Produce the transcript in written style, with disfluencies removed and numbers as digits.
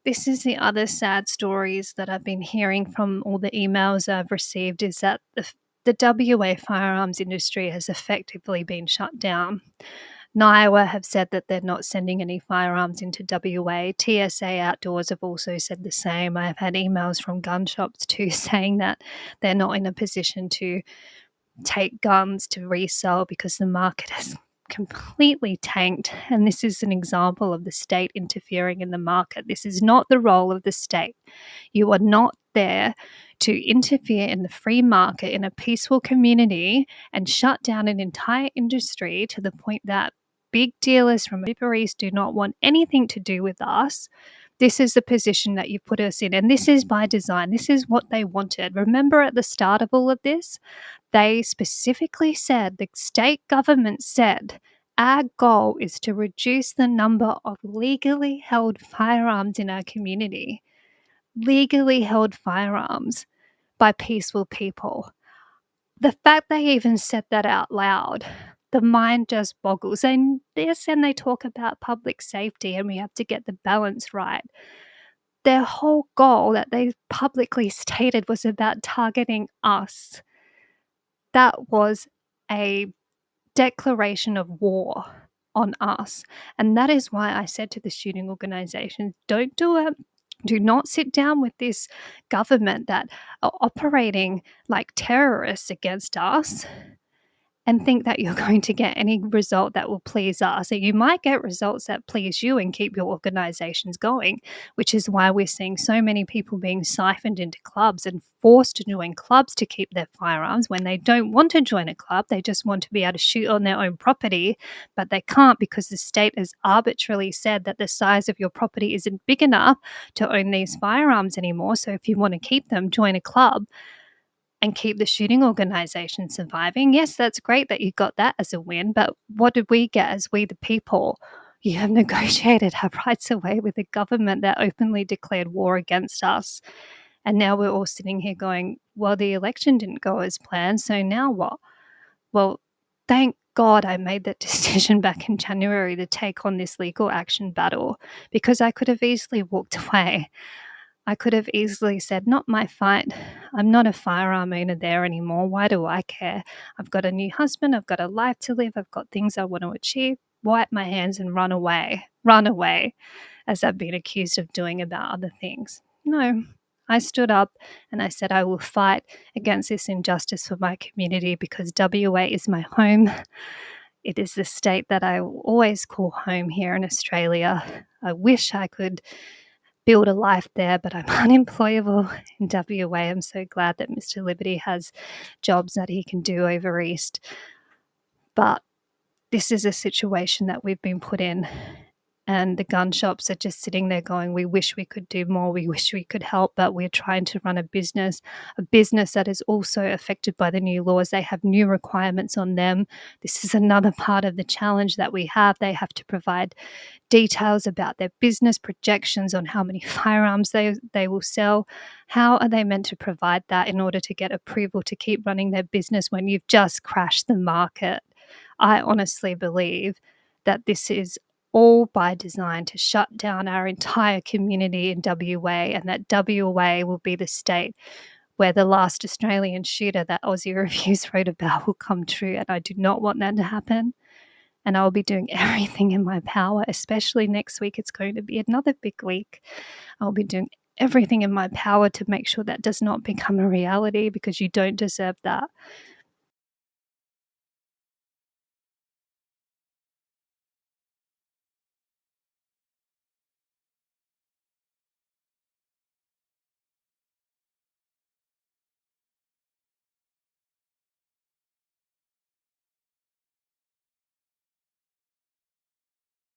this is the other sad stories that I've been hearing from all the emails I've received is that the WA firearms industry has effectively been shut down. NIWA have said that they're not sending any firearms into WA. TSA Outdoors have also said the same. I've had emails from gun shops too saying that they're not in a position to take guns to resell because the market has completely tanked. And this is an example of the state interfering in the market. This is not the role of the state. You are not there to interfere in the free market in a peaceful community and shut down an entire industry to the point that big dealers from Uber Eats do not want anything to do with us. This is the position that you put us in, and this is by design. This is what they wanted. Remember at the start of all of this, they specifically said, the state government said, our goal is to reduce the number of legally held firearms in our community. Legally held firearms by peaceful people. The fact they even said that out loud, the mind just boggles. And yes, and they talk about public safety and we have to get the balance right. Their whole goal that they publicly stated was about targeting us. That was a declaration of war on us. And that is why I said to the shooting organizations, don't do it. Do not sit down with this government that are operating like terrorists against us and think that you're going to get any result that will please us. So you might get results that please you and keep your organizations going, which is why we're seeing so many people being siphoned into clubs and forced to join clubs to keep their firearms when they don't want to join a club. They just want to be able to shoot on their own property, but they can't because the state has arbitrarily said that the size of your property isn't big enough to own these firearms anymore. So if you want to keep them, join a club and keep the shooting organization surviving. Yes, that's great that you got that as a win, but what did we get as we the people? You have negotiated our rights away with a government that openly declared war against us. And now we're all sitting here going, well, the election didn't go as planned, so now what? Well, thank God I made that decision back in January to take on this legal action battle, because I could have easily walked away. I could have easily said, not my fight. I'm not a firearm owner there anymore. Why do I care? I've got a new husband. I've got a life to live. I've got things I want to achieve. Wipe my hands and run away, as I've been accused of doing about other things. No, I stood up and I said, I will fight against this injustice for my community because WA is my home. It is the state that I will always call home here in Australia. I wish I could build a life there, but I'm unemployable in WA. I'm so glad that Mr. Liberty has jobs that he can do over East. But this is a situation that we've been put in, and the gun shops are just sitting there going, we wish we could do more, we wish we could help, but we're trying to run a business that is also affected by the new laws. They have new requirements on them. This is another part of the challenge that we have. They have to provide details about their business projections on how many firearms they will sell. How are they meant to provide that in order to get approval to keep running their business when you've just crashed the market? I honestly believe that this is all by design to shut down our entire community in WA, and that WA will be the state where the last Australian shooter that Aussie Reviews wrote about will come true. And I do not want that to happen. And I'll be doing everything in my power, especially next week. It's going to be another big week. I'll be doing everything in my power to make sure that does not become a reality, because you don't deserve that.